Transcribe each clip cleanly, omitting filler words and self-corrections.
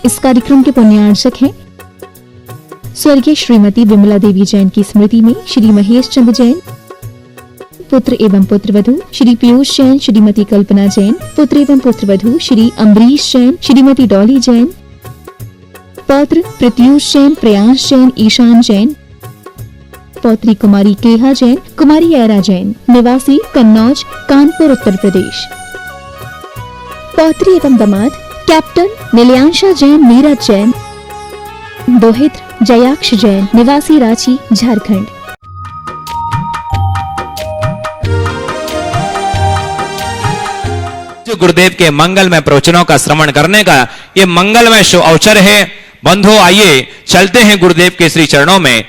इस कार्यक्रम के पुण्यार्चक हैं स्वर्गीय श्रीमती विमला देवी जैन की स्मृति में श्री महेश चंद्र जैन, पुत्र एवं पुत्रवधू श्री पीयूष जैन, श्रीमती कल्पना जैन, पुत्र एवं पुत्रवधू श्री अम्बरीश जैन, श्रीमती डॉली जैन, पौत्र प्रत्यूष जैन, प्रयास जैन, ईशान जैन, पौत्री कुमारी केहा जैन, कुमारी ऐरा जैन, निवासी कन्नौज, कानपुर, उत्तर प्रदेश। पौत्री एवं दामाद कैप्टन नीलियांशा जैन, नीरज जैन, दोहित्र जयाक्ष जैन, निवासी रांची, झारखंड। जो गुरुदेव के मंगलमय प्रवचनों का श्रवण करने का ये मंगलमय शुभ अवसर है। बंधु आइए चलते हैं गुरुदेव के श्री चरणों में।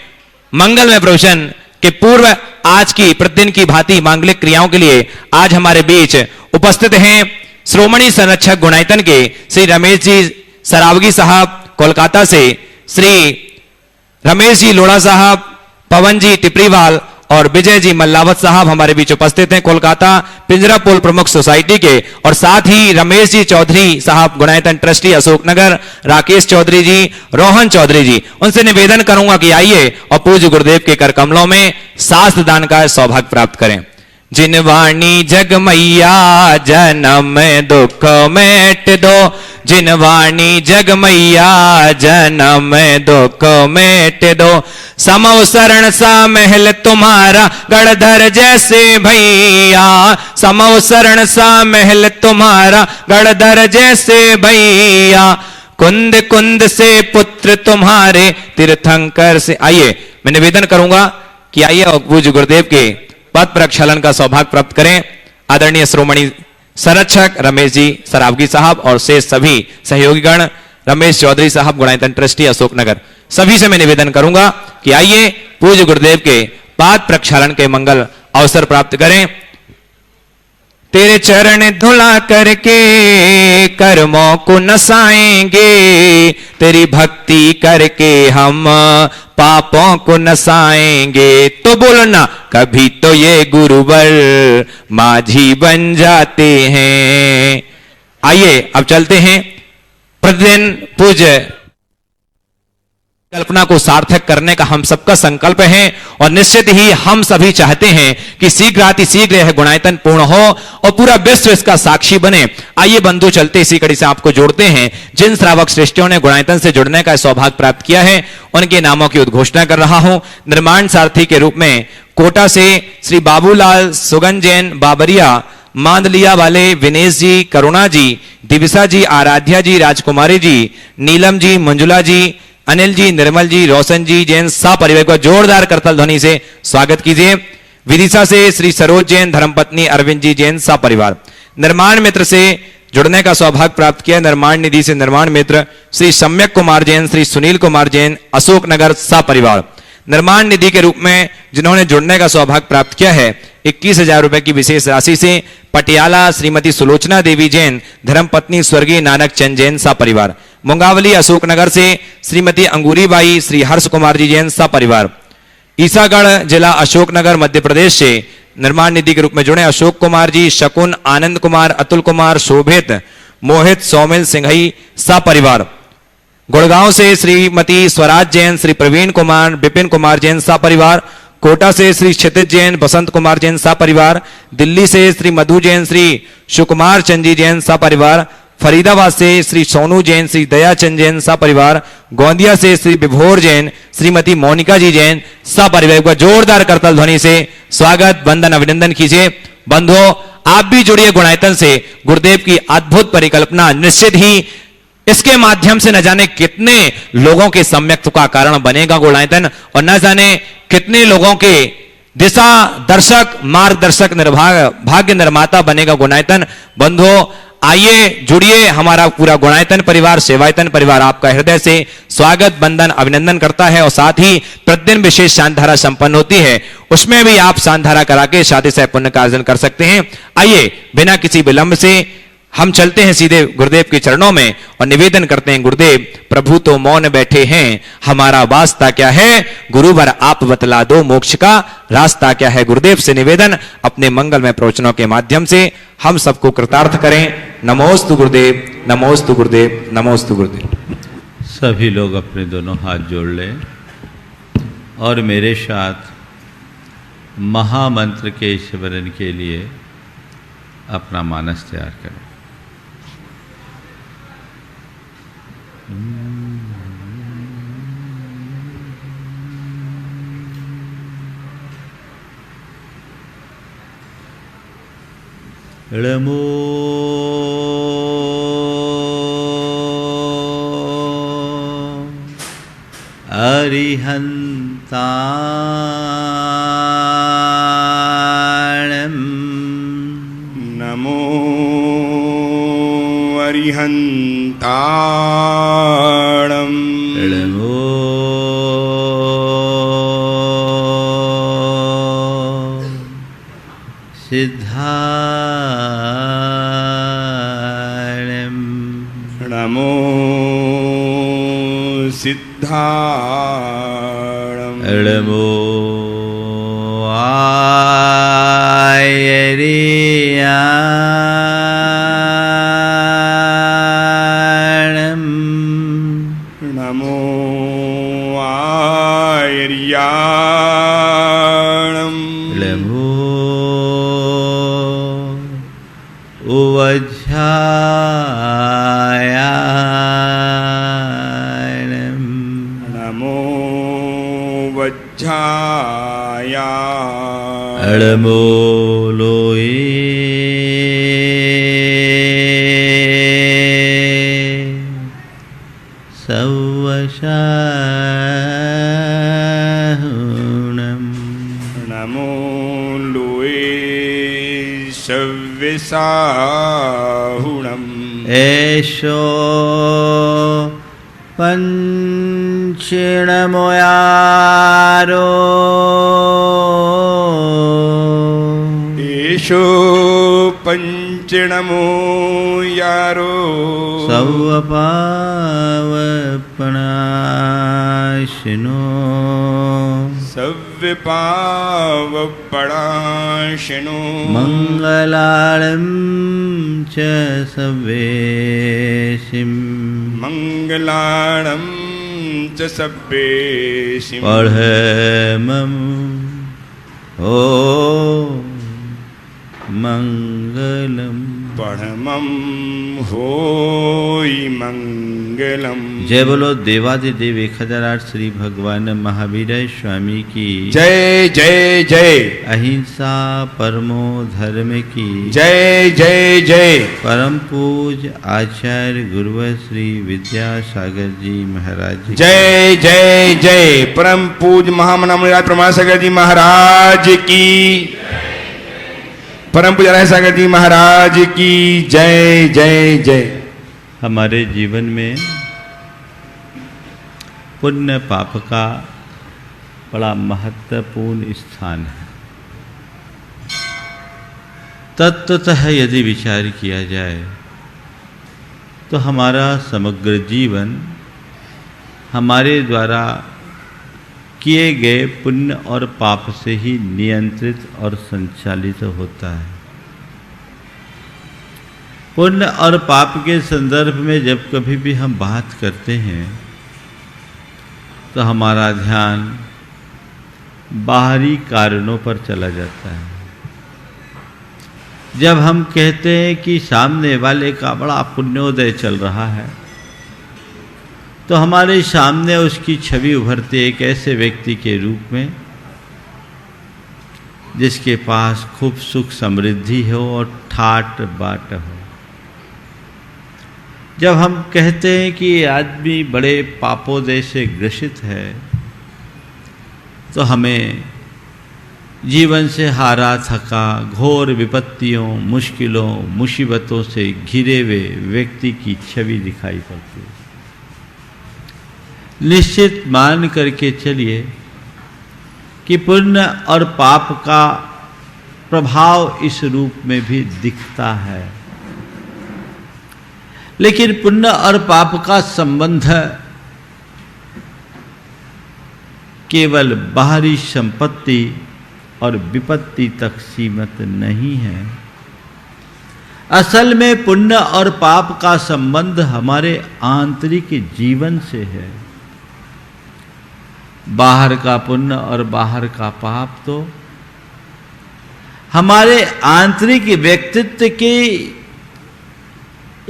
मंगलमय प्रवचन के पूर्व आज की प्रतिदिन की भांति मांगलिक क्रियाओं के लिए आज हमारे बीच उपस्थित हैं श्रोमणी संरक्षक गुणायतन के श्री रमेश जी सरावगी साहब कोलकाता से, श्री रमेश जी लोढ़ा साहब, पवन जी टिपरीवाल और विजय जी मल्लावत साहब हमारे बीच उपस्थित हैं कोलकाता पिंजरापोल प्रमुख सोसाइटी के, और साथ ही रमेश जी चौधरी साहब गुणायतन ट्रस्टी अशोकनगर, राकेश चौधरी जी, रोहन चौधरी जी। उनसे निवेदन करूंगा कि आइए और पूज्य गुरुदेव के कर कमलों में शास्त्र दान का सौभाग्य प्राप्त करें। जिन वाणी जग मैया जन्म दुख मेट दो, जिन वाणी जग मैया जन्म दुख मेट दो, समव शरण सा महल तुम्हारा गढ़धर जैसे भैया, समव शरण सा महल तुम्हारा गढ़धर जैसे भैया, कुंद कुंद से पुत्र तुम्हारे तीर्थंकर से। आइए मैं निवेदन करूंगा कि आइए और पूज्य गुरुदेव के पद प्रक्षालन का सौभाग्य प्राप्त करें। आदरणीय श्रोमणी संरक्षक रमेश जी सरावगी साहब और शेष सभी सहयोगीगण, रमेश चौधरी साहब गुणायतन ट्रस्टी अशोकनगर, सभी से मैं निवेदन करूंगा कि आइए पूज्य गुरुदेव के पाद प्रक्षालन के मंगल अवसर प्राप्त करें। तेरे चरण धुला करके कर्मों को नसाएंगे, तेरी भक्ति करके हम पापों को नसाएंगे। तो बोलो ना, कभी तो ये गुरुवर माझी बन जाते हैं। आइए अब चलते हैं। प्रतिदिन पूज्य कल्पना को सार्थक करने का हम सबका संकल्प है और निश्चित ही हम सभी चाहते हैं कि शीघ्र यह गुणायतन पूर्ण हो और पूरा विश्व इसका साक्षी बने। आइए बंधु चलते इसी कड़ी से आपको जोड़ते हैं। जिन श्रावक श्रेष्ठियों ने गुणायतन से जुड़ने का सौभाग्य प्राप्त किया है उनके नामों की उद्घोषणा कर रहा हूं। निर्माण सारथी के रूप में कोटा से श्री बाबूलाल सुगन जैन बाबरिया, मांदलिया वाले विनेश जी, करुणा जी, दिविसा जी, आराध्या जी, राजकुमारी जी, नीलम जी, मंजुला जी, अनिल जी, निर्मल जी, रोशन जी जैन सा परिवार को जोरदार करतल ध्वनि से स्वागत कीजिए। विदिशा से श्री सरोज जैन, धर्मपत्नी अरविंद जी जैन सा परिवार। निर्माण मित्र से जुड़ने का सौभाग्य प्राप्त किया। निर्माण निधि से निर्माण मित्र श्री सम्यक कुमार जैन, श्री सुनील कुमार जैन, अशोकनगर सा परिवार। निर्माण निधि के रूप में जिन्होंने जुड़ने का सौभाग्य प्राप्त किया है 21,000 रुपए की विशेष राशि से पटियाला श्रीमती सुलोचना देवी जैन, धर्मपत्नी स्वर्गीय नानक चंद जैन सा परिवार। मुंगावली अशोकनगर से श्रीमती अंगूरीबाई, श्री हर्ष कुमार जी जैन सा परिवार। ईसागढ़ जिला अशोकनगर मध्य प्रदेश से निर्माण निधि के रूप में जुड़े अशोक कुमार जी, शकुन, आनंद कुमार, अतुल कुमार, शोभित, मोहित, सौमिल सिंघई सा परिवार। गुड़गांव से श्रीमती स्वराज जैन, श्री प्रवीण कुमार, विपिन कुमार जैन सा परिवार। कोटा से श्री क्षितिज जैन, बसंत कुमार जैन सा परिवार। दिल्ली से श्री मधु जैन, श्री सुकुमार चंद जैन सा परिवार। फरीदाबाद से श्री सोनू जैन, श्री दयाचंद जैन सा परिवार। गोंदिया से श्री विभोर जैन, श्रीमती मोनिका जी जैन सा परिवार को जोरदार करतल ध्वनि से स्वागत, वंदन, अभिनंदन कीजिए। बंधुओं आप भी जुड़िए गुणायतन से। गुरुदेव की अद्भुत परिकल्पना निश्चित ही इसके माध्यम से न जाने कितने लोगों के सम्यक्त्व का कारण बनेगा गुणायतन, और न जाने कितने लोगों के दिशा दर्शक, मार्गदर्शक, भाग्य निर्माता बनेगा गुणायतन। बंधुओं आइए जुड़िए। हमारा पूरा गुणायतन परिवार, सेवायतन परिवार आपका हृदय से स्वागत, वंदन, अभिनंदन करता है। और साथ ही प्रतिदिन विशेष शांतधारा संपन्न होती है, उसमें भी आप शांतधारा करा के शादी से पुण्य का अर्जन कर सकते हैं। आइए बिना किसी विलंब से हम चलते हैं सीधे गुरुदेव के चरणों में और निवेदन करते हैं, गुरुदेव प्रभु तो मौन बैठे हैं, हमारा वास्ता क्या है, गुरुवर आप बतला दो मोक्ष का रास्ता क्या है। गुरुदेव से निवेदन, अपने मंगलमय प्रवचनों के माध्यम से हम सबको कृतार्थ करें। नमोस्तु गुरुदेव, नमोस्तु गुरुदेव, नमोस्तु गुरुदेव। सभी लोग अपने दोनों हाथ जोड़ लें और मेरे साथ महामंत्र के स्मरण के लिए अपना मानस तैयार करें। ळमो अरिहन्ताणं नमो अरिहन्ताणं ळमो सिद्धाणं नमो सिद्धाणं ळमो आयर्याणं नमो आयर्याणं ळमो उवज्झायाणं नमो वज्झाया ळमो लोये सवशाहुणं नमो लोये सव्यसाहुणम् एषो पञ्चिणमोयारो एषो पञ्चणमो यारो सवपावपणाशिनो सव्यपावपणाशिनो मङ्गलाळं च सवेशिं मङ्गलाणं च सव्येशिं पढमं ओ मङ्गलम् परमं होई मंगलम। जय बोलो देवादिदेव 1008 श्री भगवान महावीर स्वामी की जय जय जय। अहिंसा परमो धर्म की जय जय जय। परम पूज आचार्य गुरुवर श्री विद्यासागर जी महाराज जी जय जय जय। परम पूज महामनामराज प्रमासागर जी महाराज की, परम पूज सागर जी महाराज की जय जय जय। हमारे जीवन में पुण्य पाप का बड़ा महत्वपूर्ण स्थान है। तत्वतः यदि विचार किया जाए तो हमारा समग्र जीवन हमारे द्वारा किए गए पुण्य और पाप से ही नियंत्रित और संचालित होता है। पुण्य और पाप के संदर्भ में जब कभी भी हम बात करते हैं तो हमारा ध्यान बाहरी कारणों पर चला जाता है। जब हम कहते हैं कि सामने वाले का बड़ा पुण्योदय चल रहा है तो हमारे सामने उसकी छवि उभरती है एक ऐसे व्यक्ति के रूप में जिसके पास खूब सुख समृद्धि हो और ठाट बाट हो। जब हम कहते हैं कि ये आदमी बड़े पापोदय से ग्रसित है तो हमें जीवन से हारा थका घोर विपत्तियों मुश्किलों मुसीबतों से घिरे हुए व्यक्ति की छवि दिखाई पड़ती है। निश्चित मान करके चलिए कि पुण्य और पाप का प्रभाव इस रूप में भी दिखता है, लेकिन पुण्य और पाप का संबंध केवल बाहरी संपत्ति और विपत्ति तक सीमित नहीं है। असल में पुण्य और पाप का संबंध हमारे आंतरिक जीवन से है। बाहर का पुण्य और बाहर का पाप तो हमारे आंतरिक व्यक्तित्व के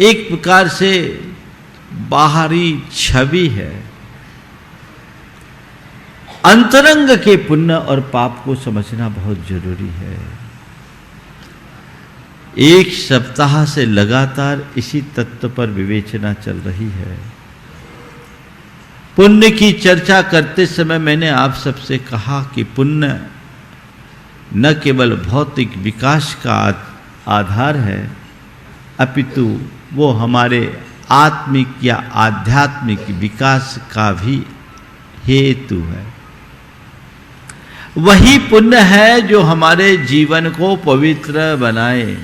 एक प्रकार से बाहरी छवि है। अंतरंग के पुण्य और पाप को समझना बहुत जरूरी है। एक सप्ताह से लगातार इसी तत्व पर विवेचना चल रही है। पुण्य की चर्चा करते समय मैंने आप सबसे कहा कि पुण्य न केवल भौतिक विकास का आधार है, अपितु वो हमारे आत्मिक या आध्यात्मिक विकास का भी हेतु है। वही पुण्य है जो हमारे जीवन को पवित्र बनाए।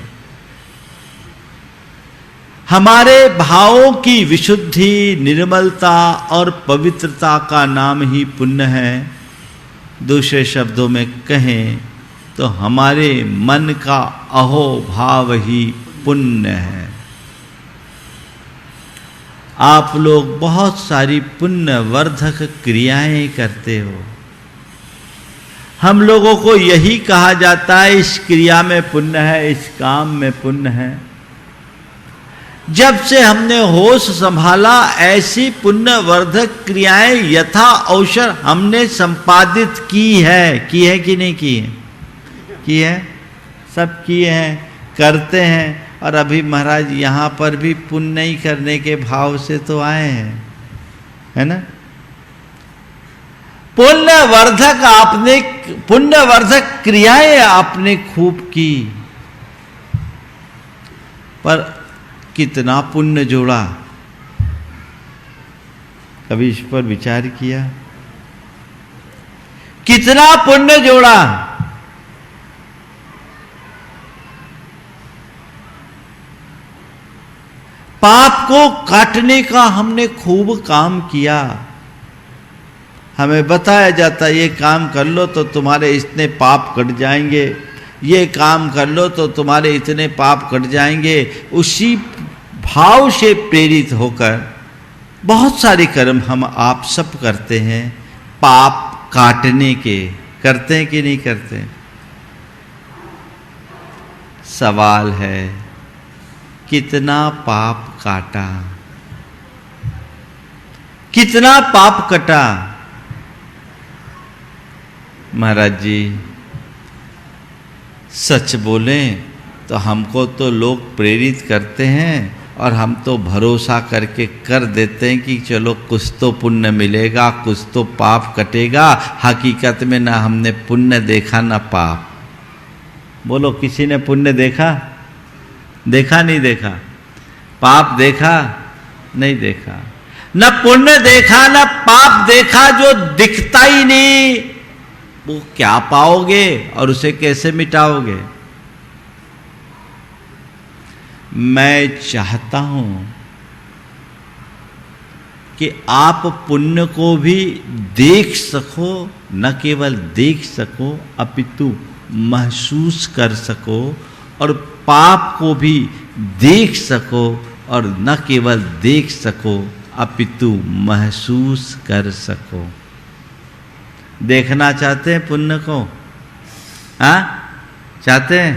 हमारे भावों की विशुद्धि, निर्मलता और पवित्रता का नाम ही पुण्य है। दूसरे शब्दों में कहें तो हमारे मन का अहोभाव ही पुण्य है। आप लोग बहुत सारी पुण्यवर्धक क्रियाएं करते हो। हम लोगों को यही कहा जाता है इस क्रिया में पुण्य है, इस काम में पुण्य है। जब से हमने होश संभाला ऐसी पुण्यवर्धक क्रियाएं यथा अवसर हमने संपादित की है कि नहीं की है? की है, सब किए हैं, करते हैं। और अभी महाराज यहां पर भी पुण्य नहीं करने के भाव से तो आए हैं, है ना। पुण्यवर्धक क्रियाएं आपने खूब की, पर कितना पुण्य जोड़ा, कभी इस पर विचार किया? कितना पुण्य जोड़ा? पाप को काटने का हमने खूब काम किया। हमें बताया जाता ये काम कर लो तो तुम्हारे इतने पाप कट जाएंगे, ये काम कर लो तो तुम्हारे इतने पाप कट जाएंगे। उसी भाव से प्रेरित होकर बहुत सारे कर्म हम आप सब करते हैं, पाप काटने के। करते हैं कि नहीं करते? सवाल है कितना पाप काटा, कितना पाप कटा? महाराज जी सच बोलें तो हमको तो लोग प्रेरित करते हैं और हम तो भरोसा करके कर देते हैं कि चलो कुछ तो पुण्य मिलेगा, कुछ तो पाप कटेगा। हकीकत में ना हमने पुण्य देखा ना पाप। बोलो किसी ने पुण्य देखा? देखा नहीं देखा? पाप देखा? नहीं देखा। न पुण्य देखा न पाप देखा। जो दिखता ही नहीं वो क्या पाओगे और उसे कैसे मिटाओगे? मैं चाहता हूं कि आप पुण्य को भी देख सको, न केवल देख सको अपितु महसूस कर सको, और पाप को भी देख सको और न केवल देख सको अपितु महसूस कर सको। देखना चाहते हैं पुण्य को? हाँ, चाहते हैं?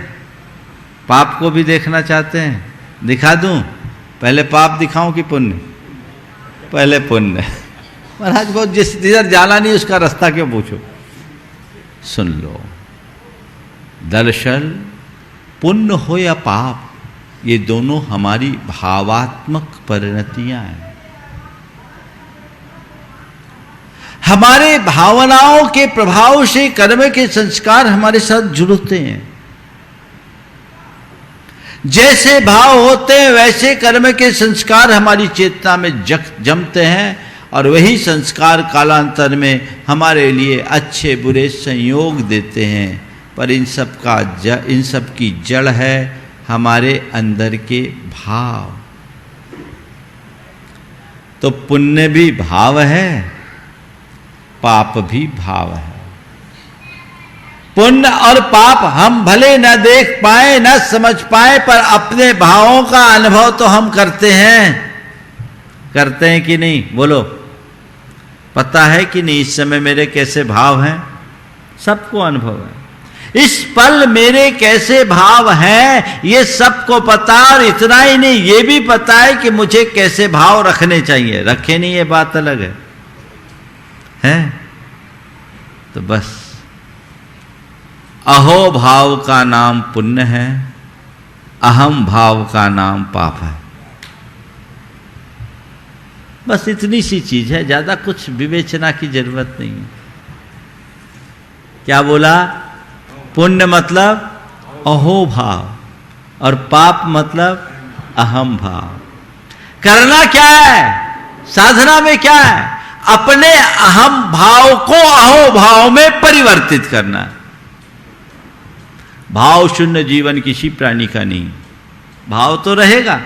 पाप को भी देखना चाहते हैं? दिखा दूं? पहले पाप दिखाऊं कि पुण्य? पहले पुण्य। महाराज को जिधर जाना नहीं उसका रास्ता क्यों पूछो? सुन लो, दरअसल पुण्य हो या पाप, ये दोनों हमारी भावात्मक परिणतियां हैं। हमारे भावनाओं के प्रभाव से कर्म के संस्कार हमारे साथ जुड़ते हैं। जैसे भाव होते हैं वैसे कर्म के संस्कार हमारी चेतना में जमते हैं, और वही संस्कार कालांतर में हमारे लिए अच्छे बुरे संयोग देते हैं। पर इन सब की जड़ है हमारे अंदर के भाव। तो पुण्य भी भाव है, पाप भी भाव है। पुण्य और पाप हम भले न देख पाए, न समझ पाए, पर अपने भावों का अनुभव तो हम करते हैं कि नहीं? बोलो, पता है कि नहीं इस समय मेरे कैसे भाव हैं? सबको अनुभव है। इस पल मेरे कैसे भाव हैं ये सबको पता, और इतना ही नहीं, ये भी पता है कि मुझे कैसे भाव रखने चाहिए। रखे नहीं ये बात अलग है? तो बस अहो भाव का नाम पुण्य है, अहम भाव का नाम पाप है। बस इतनी सी चीज है, ज्यादा कुछ विवेचना की जरूरत नहीं है। क्या बोला? पुण्य मतलब अहो भाव और पाप मतलब अहम भाव। करना क्या है? साधना में क्या है? अपने अहम भाव को अहो भाव में परिवर्तित करना। भाव शून्य जीवन किसी प्राणी का नहीं। भाव तो रहेगा,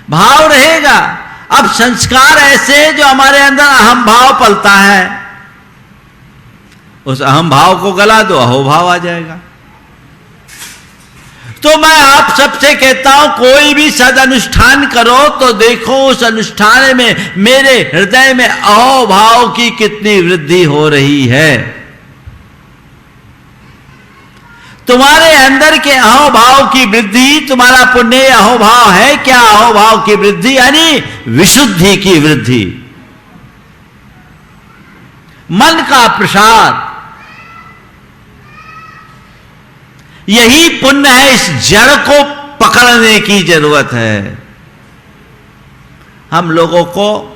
भाव रहेगा। अब संस्कार ऐसे जो हमारे अंदर अहम भाव पलता है, उस अहम भाव को गला दो, अहो भाव आ जाएगा। तो मैं आप सबसे कहता हूं, कोई भी सदनुष्ठान करो तो देखो उस अनुष्ठान में मेरे हृदय में अहो भाव की कितनी वृद्धि हो रही है। तुम्हारे अंदर के अहो भाव की वृद्धि तुम्हारा पुण्य अहो भाव है क्या? अहो भाव की वृद्धि यानी विशुद्धि की वृद्धि, मन का प्रसाद, यही पुण्य है। इस जड़ को पकड़ने की जरूरत है। हम लोगों को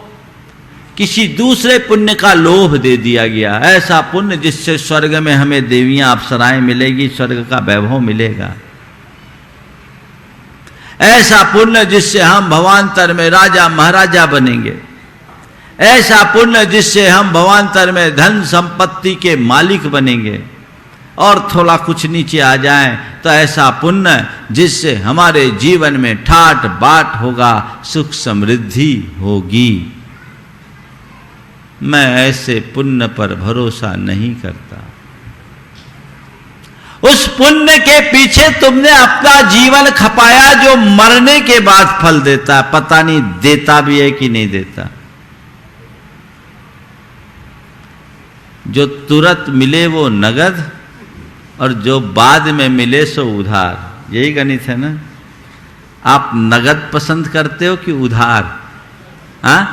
किसी दूसरे पुण्य का लोभ दे दिया गया, ऐसा पुण्य जिससे स्वर्ग में हमें देवियां अप्सराएं मिलेगी, स्वर्ग का वैभव मिलेगा। ऐसा पुण्य जिससे हम भवांतर में राजा महाराजा बनेंगे। ऐसा पुण्य जिससे हम भवांतर में धन संपत्ति के मालिक बनेंगे, और थोड़ा कुछ नीचे आ जाए तो ऐसा पुण्य जिससे हमारे जीवन में ठाट बाट होगा, सुख समृद्धि होगी। मैं ऐसे पुण्य पर भरोसा नहीं करता। उस पुण्य के पीछे तुमने अपना जीवन खपाया जो मरने के बाद फल देता है। पता नहीं देता भी है कि नहीं देता। जो तुरंत मिले वो नगद, और जो बाद में मिले सो उधार। यही गणित है ना? आप नगद पसंद करते हो कि उधार? हाँ,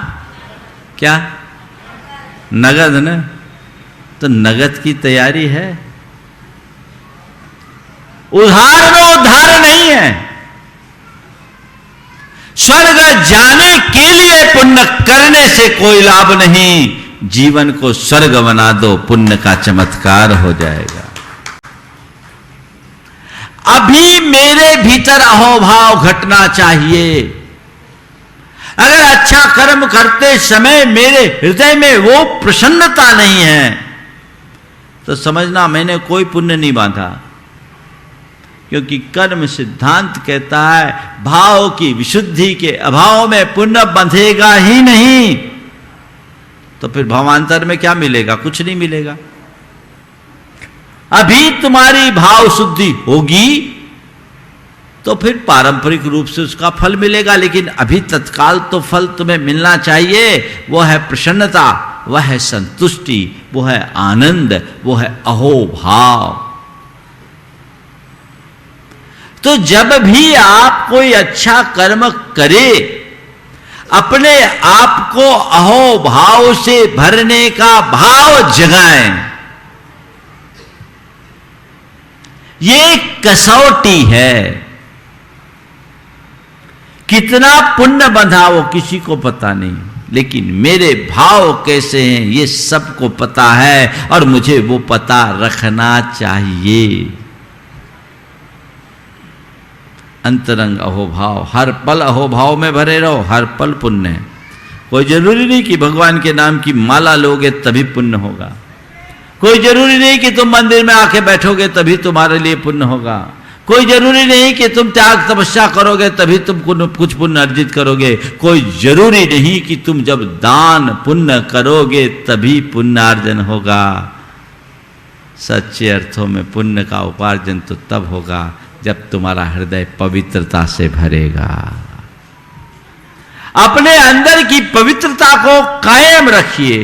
क्या नगद ना? तो नगद की तैयारी है। उधार में उद्धार नहीं है। स्वर्ग जाने के लिए पुण्य करने से कोई लाभ नहीं। जीवन को स्वर्ग बना दो, पुण्य का चमत्कार हो जाएगा। अभी मेरे भीतर अहोभाव घटना चाहिए। अगर अच्छा कर्म करते समय मेरे हृदय में वो प्रसन्नता नहीं है तो समझना मैंने कोई पुण्य नहीं बांधा। क्योंकि कर्म सिद्धांत कहता है भाव की विशुद्धि के अभाव में पुण्य बंधेगा ही नहीं। तो फिर भावांतर में क्या मिलेगा? कुछ नहीं मिलेगा। अभी तुम्हारी भाव शुद्धि होगी तो फिर पारंपरिक रूप से उसका फल मिलेगा, लेकिन अभी तत्काल तो फल तुम्हें मिलना चाहिए। वो है प्रसन्नता, वह है संतुष्टि, वो है आनंद, वो है अहोभाव। तो जब भी आप कोई अच्छा कर्म करे, अपने आप को अहोभाव से भरने का भाव जगाएं। ये कसौटी है। कितना पुण्य बंधा वो किसी को पता नहीं, लेकिन मेरे भाव कैसे हैं ये सबको पता है, और मुझे वो पता रखना चाहिए। अंतरंग अहोभाव, हर पल अहोभाव में भरे रहो, हर पल पुण्य है। कोई जरूरी नहीं कि भगवान के नाम की माला लोगे तभी पुण्य होगा। कोई जरूरी नहीं कि तुम मंदिर में आके बैठोगे तभी तुम्हारे लिए पुण्य होगा। कोई जरूरी नहीं कि तुम त्याग तपस्या करोगे तभी तुम कुछ पुण्य अर्जित करोगे। कोई जरूरी नहीं कि तुम जब दान पुण्य करोगे तभी पुण्यार्जन होगा। सच्चे अर्थों में पुण्य का उपार्जन तो तब होगा जब तुम्हारा हृदय पवित्रता से भरेगा। अपने अंदर की पवित्रता को कायम रखिए,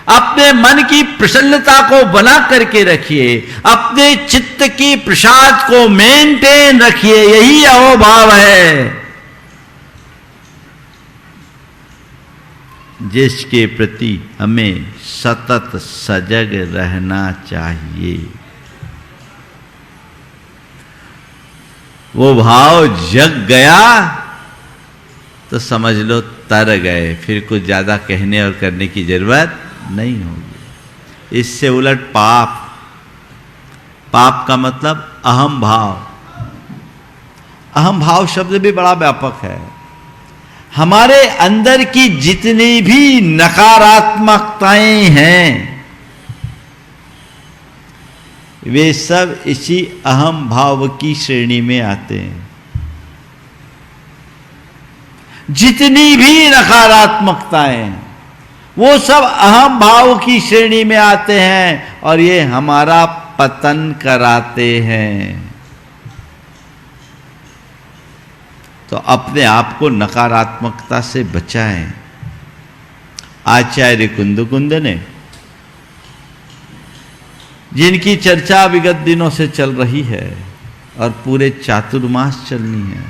अपने मन की प्रसन्नता को बना करके रखिए, अपने चित्त की प्रसाद को मेंटेन रखिए। यही अहोभाव है जिसके प्रति हमें सतत सजग रहना चाहिए। वो भाव जग गया तो समझ लो तर गए, फिर कुछ ज्यादा कहने और करने की जरूरत नहीं होगी। इससे उलट पाप, पाप का मतलब अहम भाव। अहम भाव शब्द भी बड़ा व्यापक है। हमारे अंदर की जितनी भी नकारात्मकताएं हैं वे सब इसी अहम भाव की श्रेणी में आते हैं। जितनी भी नकारात्मकताएं वो सब अहम भाव की श्रेणी में आते हैं और ये हमारा पतन कराते हैं। तो अपने आप को नकारात्मकता से बचाएं। आचार्य कुंद ने, जिनकी चर्चा विगत दिनों से चल रही है और पूरे चातुर्मास चलनी है,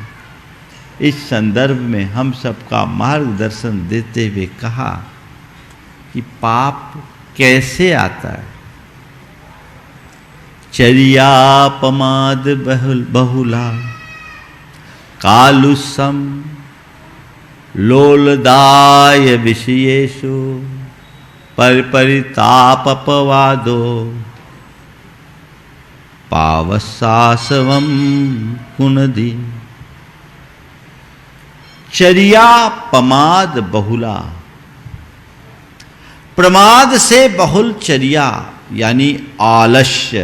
इस संदर्भ में हम सबका मार्गदर्शन देते हुए कहा कि पाप कैसे आता है। चर्यापमाद बहुला कालुसम लोलदाय विषयेषु परितापपवादो पावसासवम कुनदी। चर्या पमाद बहुला, प्रमाद से बहुल चर्या यानी आलस्य।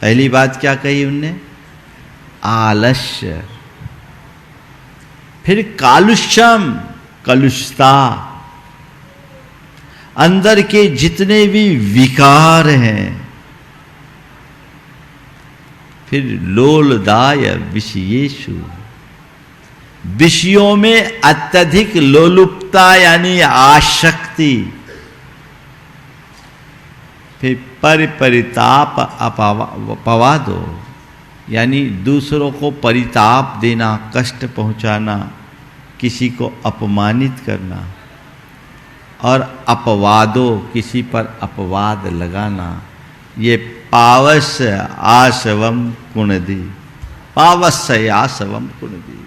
पहली बात क्या कही उनने? आलस्य। फिर कालुष्यम, कलुषता, अंदर के जितने भी विकार हैं। फिर लोलदाय विषयेषु, विषयों में अत्यधिक लोलुपता यानी आसक्ति। फिर परिताप अपवादो यानी दूसरों को परिताप देना, कष्ट पहुंचाना, किसी को अपमानित करना। और अपवादो, किसी पर अपवाद लगाना। ये पावस आसवम कुनदी, पावस्य आसवम कुनदी।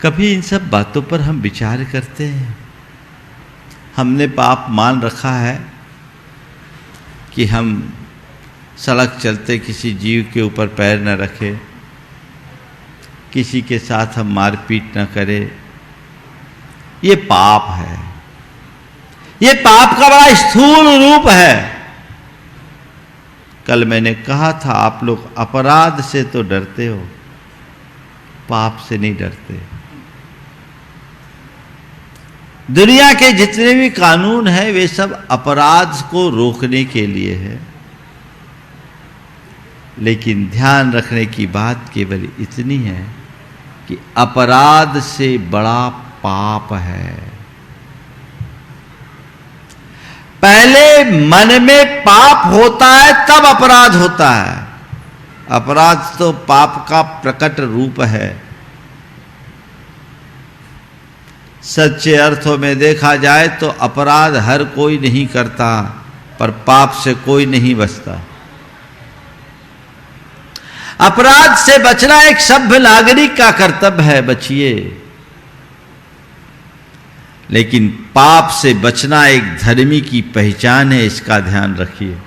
कभी इन सब बातों पर हम विचार करते हैं? हमने पाप मान रखा है कि हम सड़क चलते किसी जीव के ऊपर पैर न रखें, किसी के साथ हम मारपीट न करें। ये पाप है। ये पाप का बड़ा स्थूल रूप है। कल मैंने कहा था आप लोग अपराध से तो डरते हो, पाप से नहीं डरते। दुनिया के जितने भी कानून हैं वे सब अपराध को रोकने के लिए है। लेकिन ध्यान रखने की बात केवल इतनी है कि अपराध से बड़ा पाप है। पहले मन में पाप होता है तब अपराध होता है। अपराध तो पाप का प्रकट रूप है। सच्चे अर्थों में देखा जाए तो अपराध हर कोई नहीं करता, पर पाप से कोई नहीं बचता। अपराध से बचना एक सभ्य नागरिक का कर्तव्य है, बचिए। लेकिन पाप से बचना एक धर्मी की पहचान है, इसका ध्यान रखिए।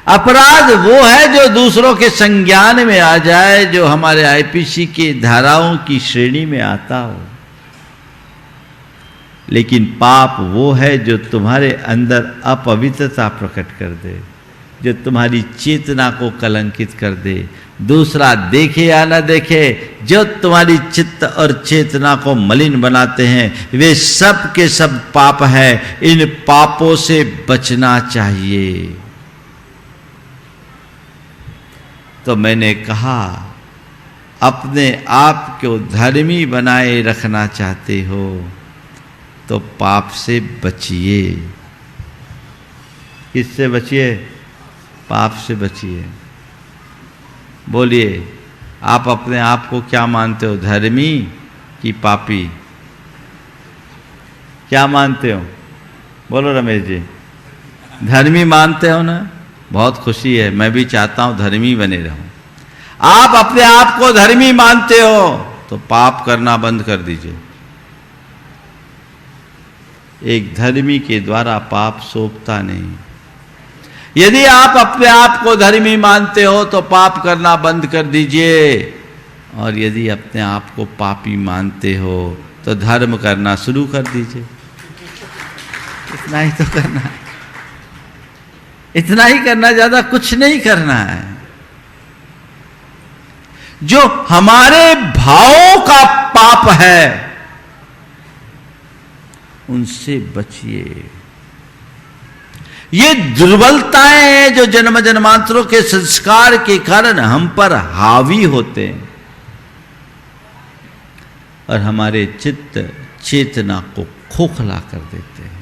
अपराध वो है जो दूसरों के संज्ञान में आ जाए, जो हमारे आईपीसी की धाराओं की श्रेणी में आता हो। लेकिन पाप वो है जो तुम्हारे अंदर अपवित्रता प्रकट कर दे, जो तुम्हारी चेतना को कलंकित कर दे, दूसरा देखे या न देखे, जो तुम्हारी चित्त और चेतना को मलिन बनाते हैं वे सब के सब पाप है। इन पापों से बचना चाहिए। तो मैंने कहा, अपने आप को धर्मी बनाए रखना चाहते हो तो पाप से बचिए। किससे बचिए? पाप से बचिए। बोलिए, आप अपने आप को क्या मानते हो, धर्मी कि पापी? क्या मानते हो? बोलो रमेश जी। धर्मी मानते हो ना? बहुत खुशी है, मैं भी चाहता हूं धर्मी बने रहूं। आप अपने आप को धर्मी मानते हो तो पाप करना बंद कर दीजिए। एक धर्मी के द्वारा पाप सोखता नहीं। यदि आप अपने आप को धर्मी मानते हो तो पाप करना बंद कर दीजिए, और यदि अपने आप को पापी मानते हो तो धर्म करना शुरू कर दीजिए। इतना ही तो करना है, इतना ही करना, ज्यादा कुछ नहीं करना है। जो हमारे भावों का पाप है उनसे बचिए। ये दुर्बलताएं हैं जो जन्म जन्मांतरों के संस्कार के कारण हम पर हावी होते हैं और हमारे चित्त चेतना को खोखला कर देते हैं।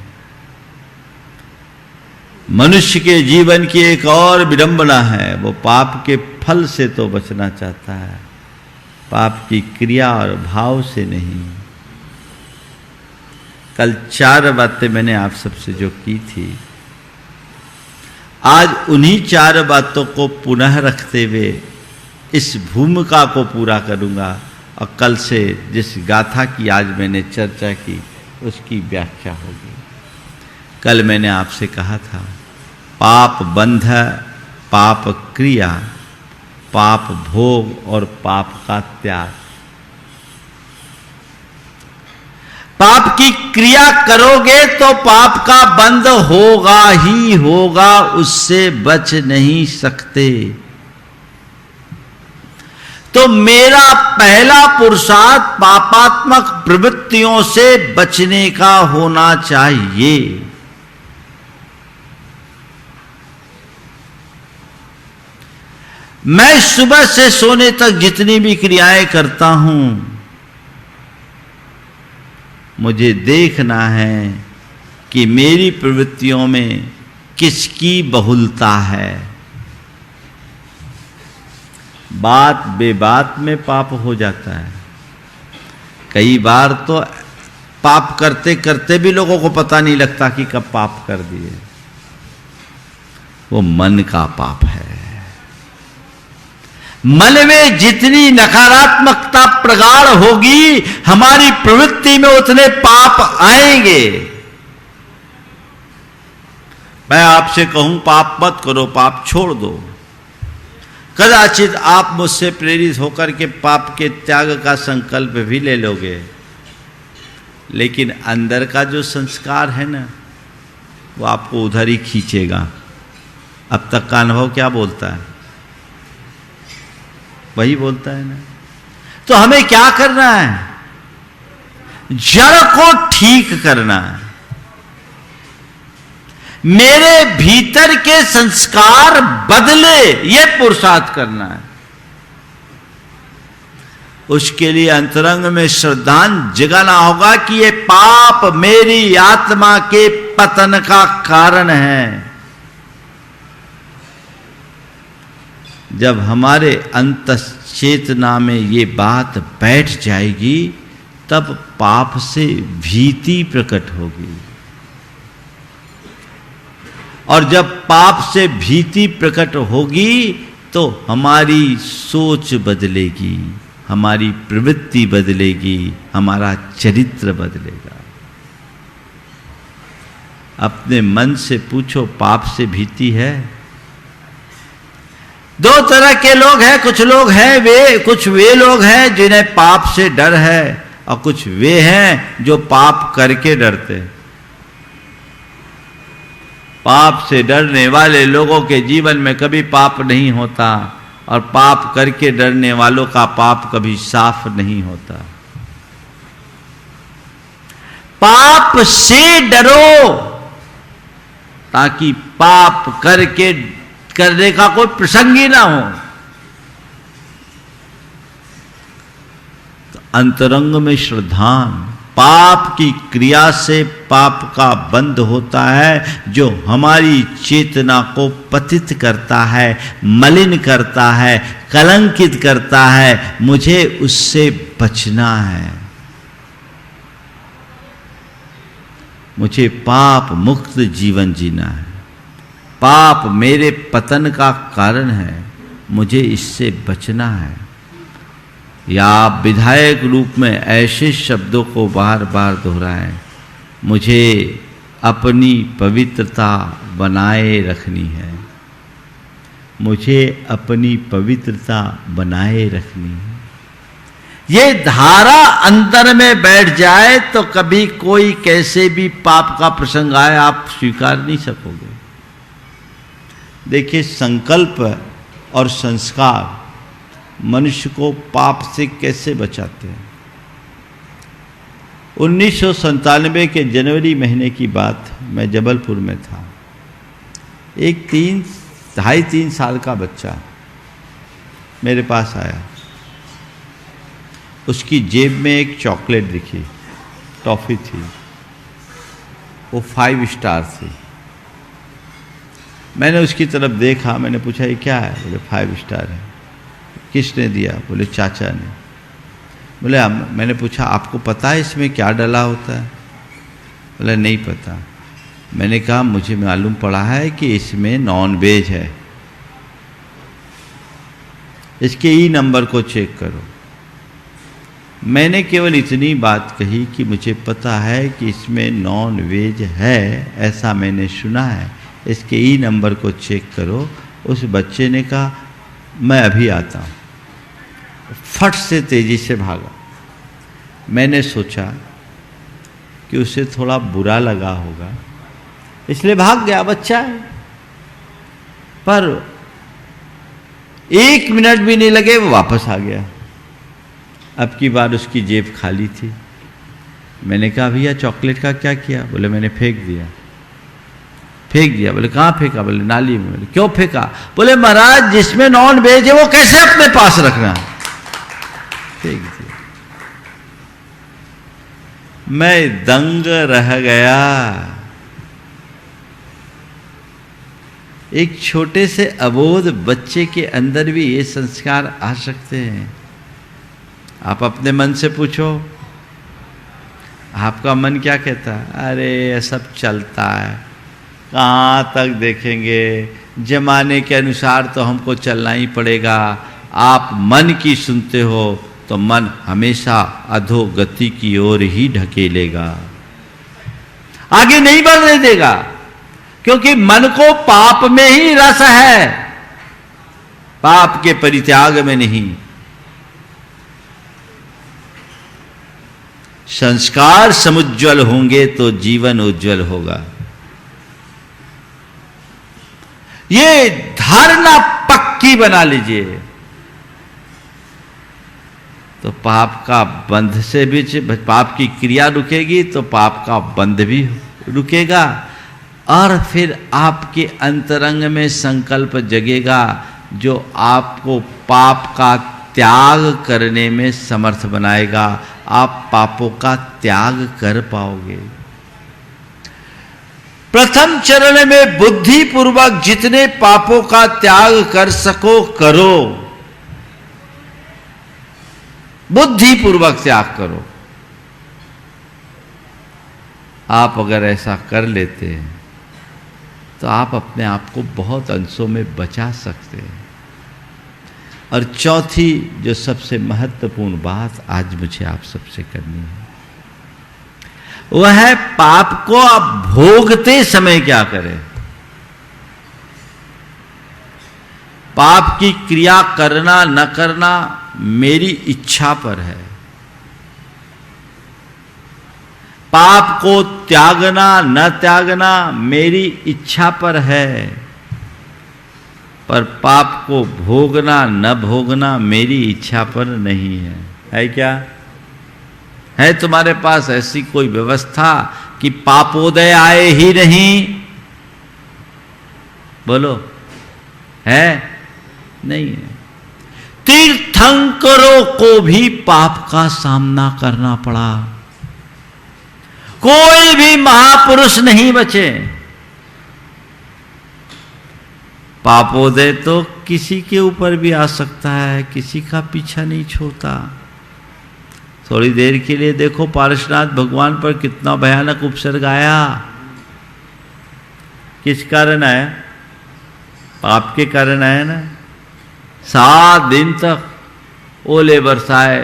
मनुष्य के जीवन की एक और विडंबना है, वो पाप के फल से तो बचना चाहता है, पाप की क्रिया और भाव से नहीं। कल 4 बातें मैंने आप सबसे जो की थी, आज उन्हीं 4 बातों को पुनः रखते हुए इस भूमिका को पूरा करूंगा और कल से जिस गाथा की आज मैंने चर्चा की उसकी व्याख्या होगी। कल मैंने आपसे कहा था, पाप बंध, पाप क्रिया, पाप भोग और पाप का त्याग। पाप की क्रिया करोगे तो पाप का बंध होगा ही होगा, उससे बच नहीं सकते। तो मेरा पहला पुरुषार्थ पापात्मक प्रवृत्तियों से बचने का होना चाहिए। मैं सुबह से सोने तक जितनी भी क्रियाएं करता हूं, मुझे देखना है कि मेरी प्रवृत्तियों में किसकी बहुलता है। बात बेबात में पाप हो जाता है। कई बार तो पाप करते करते भी लोगों को पता नहीं लगता कि कब पाप कर दिए। वो मन का पाप है। मन में जितनी नकारात्मकता प्रगाढ़ होगी, हमारी प्रवृत्ति में उतने पाप आएंगे। मैं आपसे कहूं पाप मत करो, पाप छोड़ दो, कदाचित आप मुझसे प्रेरित होकर के पाप के त्याग का संकल्प भी ले लोगे, लेकिन अंदर का जो संस्कार है ना, वो आपको उधर ही खींचेगा। अब तक का अनुभव क्या बोलता है? वही बोलता है ना। तो हमें क्या करना है? जड़ को ठीक करना है। मेरे भीतर के संस्कार बदले, यह पुरुषार्थ करना है। उसके लिए अंतरंग में श्रद्धांजलि जगाना होगा कि यह पाप मेरी आत्मा के पतन का कारण है। जब हमारे अंतश्चेतना में ये बात बैठ जाएगी, तब पाप से भीति प्रकट होगी, और जब पाप से भीति प्रकट होगी तो हमारी सोच बदलेगी, हमारी प्रवृत्ति बदलेगी, हमारा चरित्र बदलेगा। अपने मन से पूछो, पाप से भीति है? 2 तरह के लोग हैं। कुछ लोग हैं कुछ वे लोग हैं जिन्हें पाप से डर है, और कुछ वे हैं जो पाप करके डरते हैं। पाप से डरने वाले लोगों के जीवन में कभी पाप नहीं होता, और पाप करके डरने वालों का पाप कभी साफ नहीं होता। पाप से डरो ताकि पाप करने का कोई प्रसंग ही ना हो। तो अंतरंग में श्रद्धान, पाप की क्रिया से पाप का बंध होता है, जो हमारी चेतना को पतित करता है, मलिन करता है, कलंकित करता है। मुझे उससे बचना है, मुझे पाप मुक्त जीवन जीना है। पाप मेरे पतन का कारण है, मुझे इससे बचना है। या आप विधायक रूप में ऐसे शब्दों को बार बार दोहराएं, मुझे अपनी पवित्रता बनाए रखनी है, मुझे अपनी पवित्रता बनाए रखनी है। ये धारा अंतर में बैठ जाए तो कभी कोई कैसे भी पाप का प्रसंग आए आप स्वीकार नहीं सकोगे। देखिए, संकल्प और संस्कार मनुष्य को पाप से कैसे बचाते हैं। 1997 के जनवरी महीने की बात, मैं जबलपुर में था। एक 2.5-3 साल का बच्चा मेरे पास आया। उसकी जेब में एक चॉकलेट दिखी, टॉफी थी, वो 5 स्टार थी। मैंने उसकी तरफ देखा, मैंने पूछा ये क्या है? बोले 5 स्टार है। किसने दिया? बोले चाचा ने। बोले मैंने पूछा आपको पता है इसमें क्या डला होता है? बोले नहीं पता। मैंने कहा मुझे मालूम पड़ा है कि इसमें नॉन वेज है, इसके ई नंबर को चेक करो। मैंने केवल इतनी बात कही कि मुझे पता है कि इसमें नॉन वेज है, ऐसा मैंने सुना है, इसके ई नंबर को चेक करो। उस बच्चे ने कहा मैं अभी आता हूँ, फट से तेजी से भागा। मैंने सोचा कि उसे थोड़ा बुरा लगा होगा, इसलिए भाग गया, बच्चा है। पर 1 मिनट भी नहीं लगे वो वापस आ गया। अब की बार उसकी जेब खाली थी। मैंने कहा भैया चॉकलेट का क्या किया? बोले मैंने फेंक दिया। फेंक दिया? बोले कहाँ फेंका? बोले नाली में। बोले क्यों फेंका? बोले महाराज जिसमें नॉन वेज है वो कैसे अपने पास रखना? फेंक दिया। मैं दंग रह गया। एक छोटे से अबोध बच्चे के अंदर भी ये संस्कार आ सकते हैं। आप अपने मन से पूछो, आपका मन क्या कहता है? अरे ये सब चलता है, कहाँ तक देखेंगे, जमाने के अनुसार तो हमको चलना ही पड़ेगा। आप मन की सुनते हो तो मन हमेशा अधोगति की ओर ही ढकेलेगा, आगे नहीं बढ़ने देगा, क्योंकि मन को पाप में ही रस है, पाप के परित्याग में नहीं। संस्कार समुज्वल होंगे तो जीवन उज्जवल होगा। ये धारणा पक्की बना लीजिए तो पाप का बंध से भी, पाप की क्रिया रुकेगी तो पाप का बंध भी रुकेगा, और फिर आपके अंतरंग में संकल्प जगेगा जो आपको पाप का त्याग करने में समर्थ बनाएगा। आप पापों का त्याग कर पाओगे। प्रथम चरण में बुद्धि पूर्वक जितने पापों का त्याग कर सको करो, बुद्धि पूर्वक त्याग करो। आप अगर ऐसा कर लेते हैं तो आप अपने आप को बहुत अंशों में बचा सकते हैं। और चौथी जो सबसे महत्वपूर्ण बात आज मुझे आप सबसे करनी है, वह है पाप को आप भोगते समय क्या करें। पाप की क्रिया करना न करना मेरी इच्छा पर है। पाप को त्यागना न त्यागना मेरी इच्छा पर है। पर पाप को भोगना न भोगना मेरी इच्छा पर नहीं है क्या? है तुम्हारे पास ऐसी कोई व्यवस्था कि पापोदय आए ही नहीं? बोलो, है? नहीं है। तीर्थंकरों को भी पाप का सामना करना पड़ा, कोई भी महापुरुष नहीं बचे। पापोदय तो किसी के ऊपर भी आ सकता है, किसी का पीछा नहीं छोड़ता। थोड़ी देर के लिए देखो पार्श्वनाथ भगवान पर कितना भयानक उपसर्ग आया। किस कारण आया? पाप के कारण आया ना। 7 दिन तक ओले बरसाए,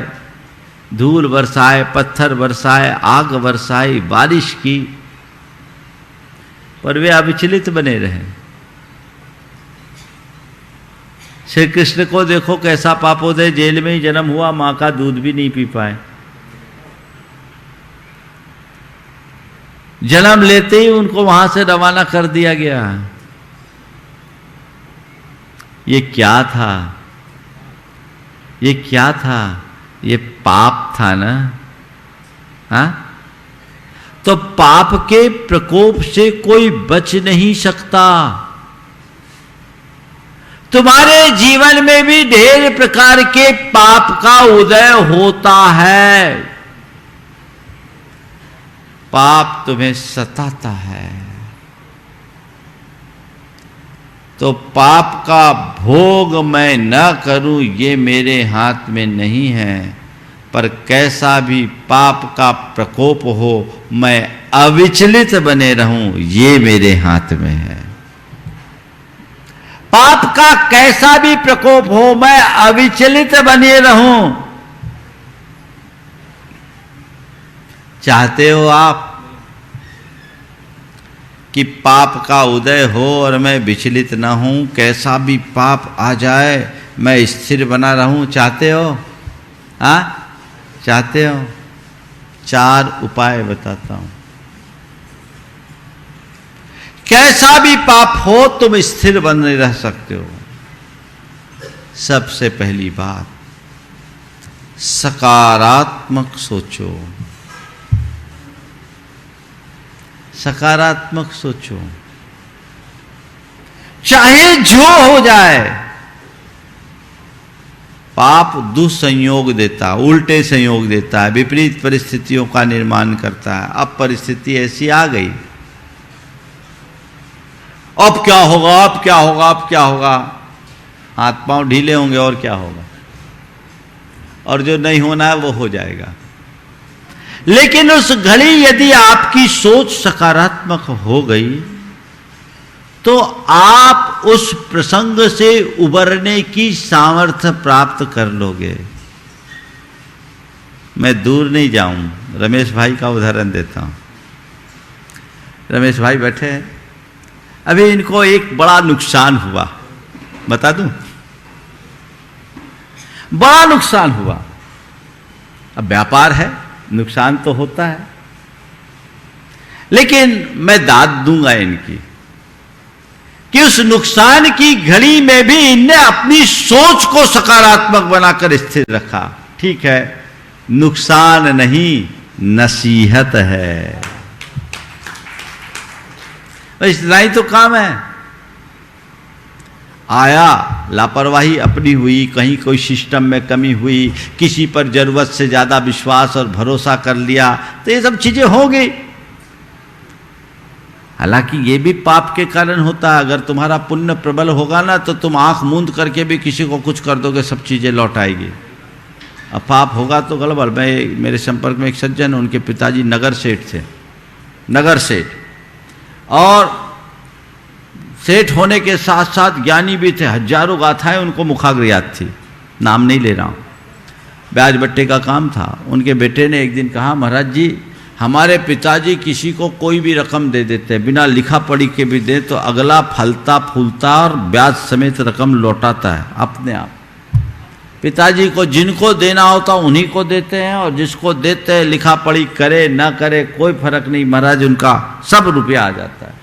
धूल बरसाए, पत्थर बरसाए, आग बरसाई, बारिश की, पर वे अविचलित बने रहे। श्री कृष्ण को देखो कैसा पापोदय, जेल में ही जन्म हुआ, मां का दूध भी नहीं पी पाए। जन्म लेते ही उनको वहां से रवाना कर दिया गया। ये क्या था? ये क्या था? ये पाप था ना। हाँ, तो पाप के प्रकोप से कोई बच नहीं सकता। तुम्हारे जीवन में भी ढेर प्रकार के पाप का उदय होता है। पाप तुम्हें सताता है, तो पाप का भोग मैं न करूं ये मेरे हाथ में नहीं है, पर कैसा भी पाप का प्रकोप हो मैं अविचलित बने रहूं ये मेरे हाथ में है। पाप का कैसा भी प्रकोप हो मैं अविचलित बने रहूं। चाहते हो आप कि पाप का उदय हो और मैं विचलित ना हूं, कैसा भी पाप आ जाए मैं स्थिर बना रहूं? चाहते हो? हाँ, चाहते हो? 4 उपाय बताता हूं। कैसा भी पाप हो तुम स्थिर बने रह सकते हो। सबसे पहली बात, सकारात्मक सोचो। सकारात्मक सोचो, चाहे जो हो जाए। पाप दुसंयोग देता, उल्टे संयोग देता है, विपरीत परिस्थितियों का निर्माण करता है। अब परिस्थिति ऐसी आ गई, अब क्या होगा, अब क्या होगा, अब क्या होगा? हाथ पांव ढीले होंगे और क्या होगा, और जो नहीं होना है वो हो जाएगा। लेकिन उस घड़ी यदि आपकी सोच सकारात्मक हो गई तो आप उस प्रसंग से उबरने की सामर्थ्य प्राप्त कर लोगे। मैं दूर नहीं जाऊं, रमेश भाई का उदाहरण देता हूं। रमेश भाई बैठे हैं, अभी इनको एक बड़ा नुकसान हुआ, बता दूं? बड़ा नुकसान हुआ। अब व्यापार है, नुकसान तो होता है, लेकिन मैं दाद दूंगा इनकी कि उस नुकसान की घड़ी में भी इनने अपनी सोच को सकारात्मक बनाकर स्थिर रखा। ठीक है, नुकसान नहीं नसीहत है, इतना ही तो काम है। आया, लापरवाही अपनी हुई, कहीं कोई सिस्टम में कमी हुई, किसी पर जरूरत से ज्यादा विश्वास और भरोसा कर लिया, तो ये सब चीजें होंगी। हालांकि ये भी पाप के कारण होता है। अगर तुम्हारा पुण्य प्रबल होगा ना तो तुम आंख मूंद करके भी किसी को कुछ कर दोगे, सब चीजें लौट आएगी। अब पाप होगा तो गड़बड़। मेरे संपर्क में एक सज्जन, उनके पिताजी नगर सेठ थे, नगर सेठ, और सेठ होने के साथ साथ ज्ञानी भी थे। हजारों गाथाएं उनको मुखाग्र याद थी, नाम नहीं ले रहा हूं। ब्याज बट्टे का काम था। उनके बेटे ने एक दिन कहा, महाराज जी हमारे पिताजी किसी को कोई भी रकम दे देते हैं, बिना लिखा पढ़ी के भी दे तो अगला फलता फूलता और ब्याज समेत रकम लौटाता है अपने आप। पिताजी को जिनको देना होता उन्हीं को देते हैं, और जिसको देते हैं लिखा पढ़ी करे ना करे कोई फर्क नहीं, महाराज उनका सब रुपया आ जाता है।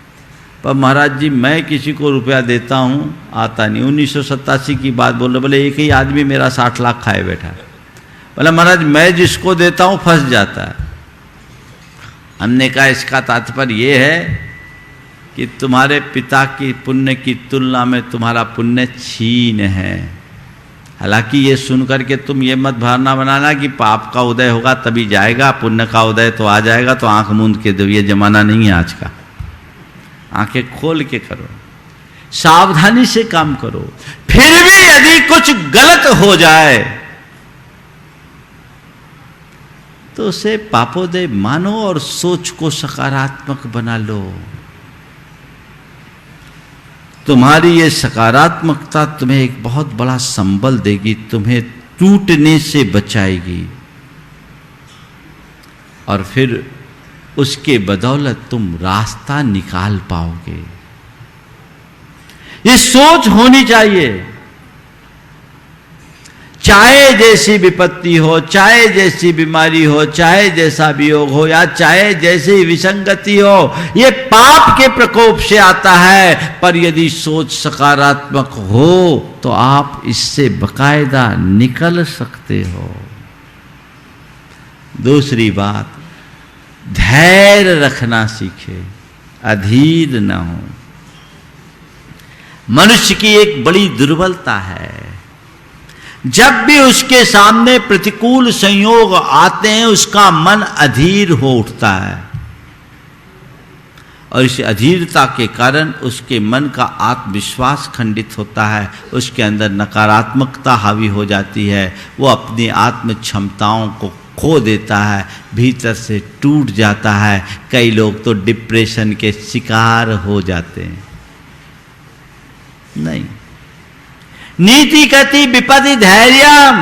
पर महाराज जी मैं किसी को रुपया देता हूँ आता नहीं। 1987 की बात बोल रहे, बोले एक ही आदमी मेरा 60 लाख खाए बैठा। बोला महाराज मैं जिसको देता हूँ फंस जाता है। हमने कहा इसका तात्पर्य ये है कि तुम्हारे पिता की पुण्य की तुलना में तुम्हारा पुण्य छीन है। हालांकि ये सुनकर के तुम ये मत धारणा बनाना कि पाप का उदय होगा तभी जाएगा, पुण्य का उदय तो आ जाएगा, तो आंख मूंद के दो। ये जमाना नहीं है आज का। आंखें खोल के करो, सावधानी से काम करो। फिर भी यदि कुछ गलत हो जाए तो उसे पापोदय मानो और सोच को सकारात्मक बना लो। तुम्हारी ये सकारात्मकता तुम्हें एक बहुत बड़ा संबल देगी, तुम्हें टूटने से बचाएगी, और फिर उसके बदौलत तुम रास्ता निकाल पाओगे। ये सोच होनी चाहिए। चाहे जैसी विपत्ति हो, चाहे जैसी बीमारी हो, चाहे जैसा वियोग हो, या चाहे जैसी विसंगति हो, ये पाप के प्रकोप से आता है। पर यदि सोच सकारात्मक हो तो आप इससे बकायदा निकल सकते हो। दूसरी बात, धैर्य रखना सीखे, अधीर न हो। मनुष्य की एक बड़ी दुर्बलता है, जब भी उसके सामने प्रतिकूल संयोग आते हैं उसका मन अधीर हो उठता है, और इस अधीरता के कारण उसके मन का आत्मविश्वास खंडित होता है, उसके अंदर नकारात्मकता हावी हो जाती है, वो अपनी आत्म क्षमताओं को खो देता है, भीतर से टूट जाता है। कई लोग तो डिप्रेशन के शिकार हो जाते हैं। नहीं, नीति कहती विपत्ति धैर्यम,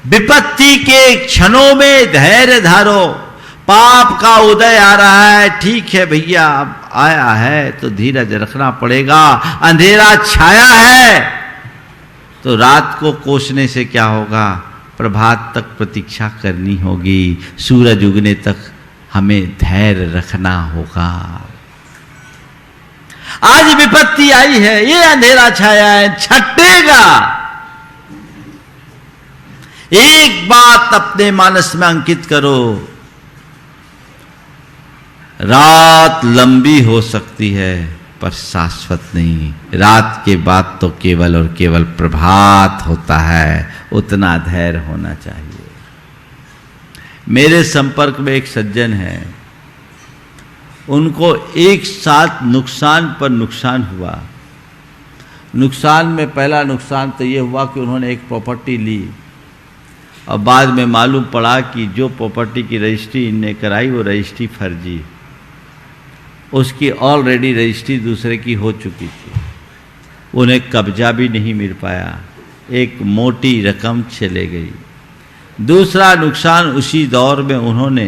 विपत्ति के क्षणों में धैर्य धारो। पाप का उदय आ रहा है, ठीक है भैया, अब आया है तो धीरज रखना पड़ेगा। अंधेरा छाया है तो रात को कोसने से क्या होगा, प्रभात तक प्रतीक्षा करनी होगी, सूरज उगने तक हमें धैर्य रखना होगा। आज विपत्ति आई है, ये अंधेरा छाया है, छटेगा। एक बात अपने मानस में अंकित करो, रात लंबी हो सकती है पर शाश्वत नहीं। रात के बाद तो केवल और केवल प्रभात होता है, उतना धैर्य होना चाहिए। मेरे संपर्क में एक सज्जन है, उनको एक साथ नुकसान पर नुकसान हुआ। नुकसान में पहला नुकसान तो ये हुआ कि उन्होंने एक प्रॉपर्टी ली, और बाद में मालूम पड़ा कि जो प्रॉपर्टी की रजिस्ट्री इनने कराई वो रजिस्ट्री फर्जी, उसकी ऑलरेडी रजिस्ट्री दूसरे की हो चुकी थी। उन्हें कब्जा भी नहीं मिल पाया, एक मोटी रकम चले गई। दूसरा नुकसान उसी दौर में उन्होंने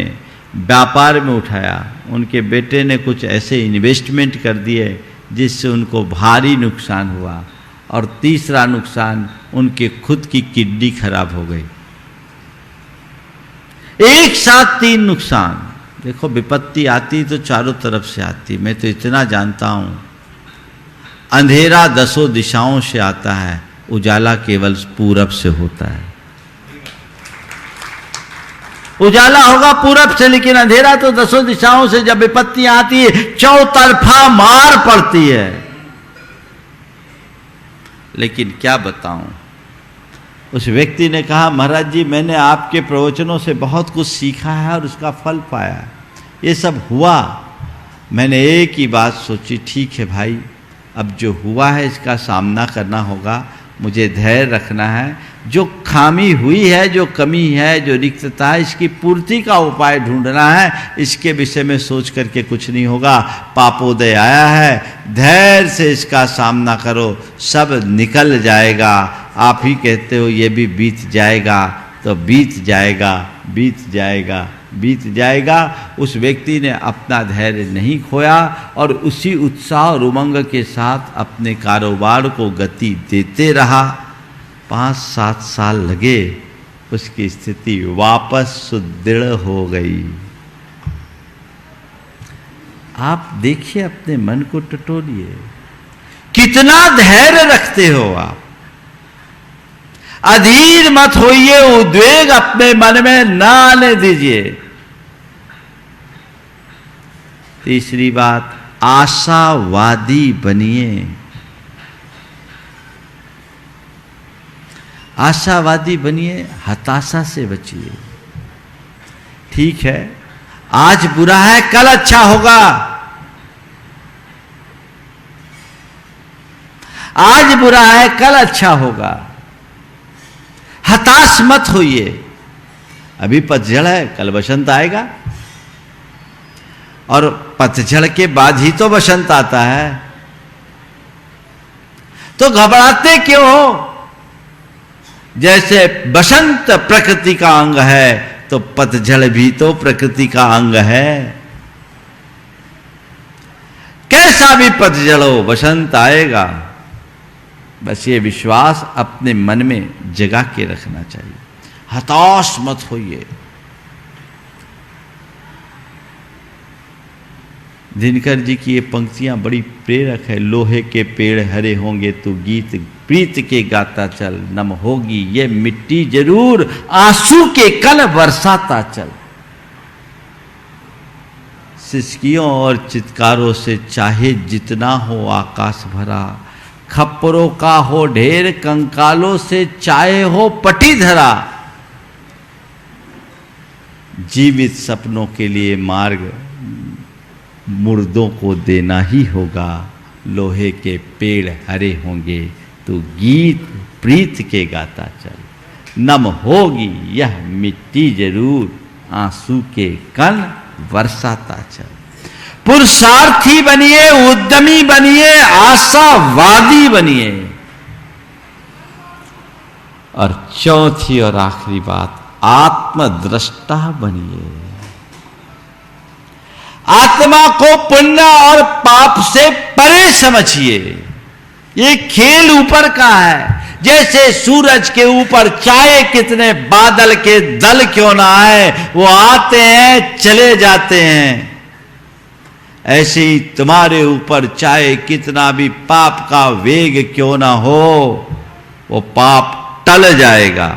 व्यापार में उठाया, उनके बेटे ने कुछ ऐसे इन्वेस्टमेंट कर दिए जिससे उनको भारी नुकसान हुआ। और तीसरा नुकसान, उनके खुद की किडनी खराब हो गई। एक साथ 3 नुकसान। देखो, विपत्ति आती तो चारों तरफ से आती। मैं तो इतना जानता हूं, अंधेरा 10 दिशाओं से आता है, उजाला केवल पूरब से होता है। उजाला होगा पूरब से, लेकिन अंधेरा तो 10 दिशाओं से। जब विपत्ति आती है चौतरफा मार पड़ती है। लेकिन क्या बताऊं, उस व्यक्ति ने कहा, महाराज जी मैंने आपके प्रवचनों से बहुत कुछ सीखा है और उसका फल पाया। ये सब हुआ, मैंने एक ही बात सोची, ठीक है भाई, अब जो हुआ है इसका सामना करना होगा, मुझे धैर्य रखना है। जो खामी हुई है, जो कमी है, जो रिक्तता है, इसकी पूर्ति का उपाय ढूंढना है। इसके विषय में सोच करके कुछ नहीं होगा। पापोदय आया है, धैर्य से इसका सामना करो, सब निकल जाएगा। आप ही कहते हो ये भी बीत जाएगा, तो बीत जाएगा, बीत जाएगा, बीत जाएगा। उस व्यक्ति ने अपना धैर्य नहीं खोया और उसी उत्साह और उमंग के साथ अपने कारोबार को गति देते रहा। 5-7 साल लगे, उसकी स्थिति वापस सुदृढ़ हो गई। आप देखिए, अपने मन को टटोलिए, कितना धैर्य रखते हो आप। अधीर मत होइए, उद्वेग अपने मन में ना आने दीजिए। तीसरी बात, आशावादी बनिए। आशावादी बनिए, हताशा से बचिए। ठीक है, आज बुरा है, कल अच्छा होगा। आज बुरा है, कल अच्छा होगा। हताश मत होइए। अभी पतझड़ है, कल बसंत आएगा, और पतझड़ के बाद ही तो बसंत आता है। तो घबराते क्यों हो? जैसे बसंत प्रकृति का अंग है, तो पतझड़ भी तो प्रकृति का अंग है। कैसा भी पतझड़ हो, बसंत आएगा। बस ये विश्वास अपने मन में जगा के रखना चाहिए। हताश मत होइए। दिनकर जी की ये पंक्तियां बड़ी प्रेरक है। लोहे के पेड़ हरे होंगे तो गीत प्रीत के गाता चल, नम होगी ये मिट्टी जरूर, आंसू के कल बरसाता चल। सिसकियों और चित्कारों से चाहे जितना हो आकाश भरा, खप्परों का हो ढेर, कंकालों से चाहे हो पटी धरा। जीवित सपनों के लिए मार्ग मुर्दों को देना ही होगा। लोहे के पेड़ हरे होंगे तो गीत प्रीत के गाता चल, नम होगी यह मिट्टी जरूर, आंसू के कण बरसाता चल। पुरुषार्थी बनिए, उद्यमी बनिए, आशावादी बनिए। और चौथी और आखिरी बात, आत्मद्रष्टा बनिए। आत्मा को पुण्य और पाप से परे समझिए। ये खेल ऊपर का है। जैसे सूरज के ऊपर चाहे कितने बादल के दल क्यों ना आए, वो आते हैं चले जाते हैं। ऐसे ही तुम्हारे ऊपर चाहे कितना भी पाप का वेग क्यों ना हो, वो पाप टल जाएगा।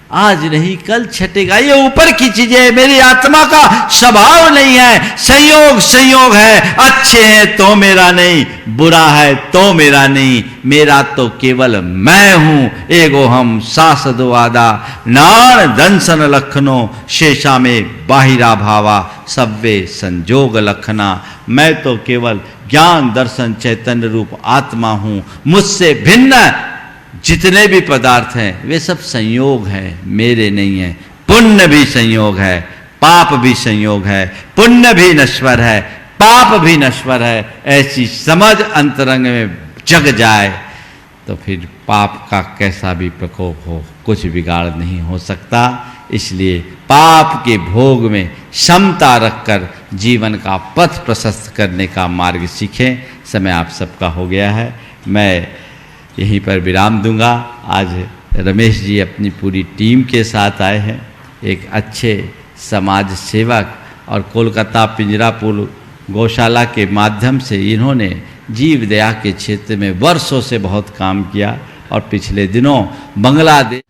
आज नहीं कल छटेगा। ये ऊपर की चीजें, मेरी आत्मा का स्वभाव नहीं है। संयोग संयोग है। अच्छे हैं तो मेरा नहीं, बुरा है तो मेरा नहीं, मेरा तो केवल मैं हूं। एगो हम सास दो आदा, नान दंसन लखनो, शेषा में बाहिरा भावा, सव्वे संजोग लखना। मैं तो केवल ज्ञान दर्शन चैतन्य रूप आत्मा हूं। मुझसे भिन्न जितने भी पदार्थ हैं वे सब संयोग हैं, मेरे नहीं हैं। पुण्य भी संयोग है, पाप भी संयोग है। पुण्य भी नश्वर है, पाप भी नश्वर है। ऐसी समझ अंतरंग में जग जाए तो फिर पाप का कैसा भी प्रकोप हो, कुछ बिगाड़ नहीं हो सकता। इसलिए पाप के भोग में क्षमता रखकर जीवन का पथ प्रशस्त करने का मार्ग सीखें। समय आप सबका हो गया है, मैं यहीं पर विराम दूंगा। आज रमेश जी अपनी पूरी टीम के साथ आए हैं, एक अच्छे समाज सेवक, और कोलकाता पिंजरापुर गौशाला के माध्यम से इन्होंने जीव दया के क्षेत्र में वर्षों से बहुत काम किया, और पिछले दिनों बांग्लादेश।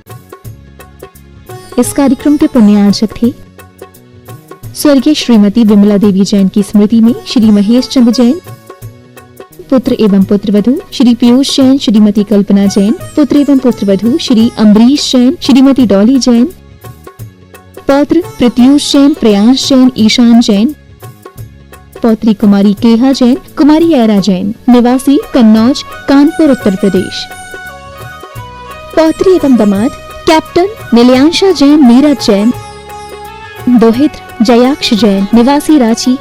इस कार्यक्रम के पुण्यार्चक थे स्वर्गीय श्रीमती विमला देवी जैन की स्मृति में श्री महेश चंद्र जैन, पुत्र एवं पुत्रवधू श्री पीयूष जैन, श्रीमती कल्पना जैन, पुत्र एवं पुत्रवधू श्री अम्बरीश जैन, श्रीमती डॉली जैन, पौत्र प्रत्यूष जैन, प्रयांश जैन, ईशान जैन, पौत्री कुमारी केहा जैन, कुमारी ऐरा जैन, निवासी कन्नौज, कानपुर, उत्तर प्रदेश। पौत्री एवं दामाद कैप्टन नीलियांशा जैन, नीरज जैन, दोहित्र जयाक्ष जैन, निवासी रांची।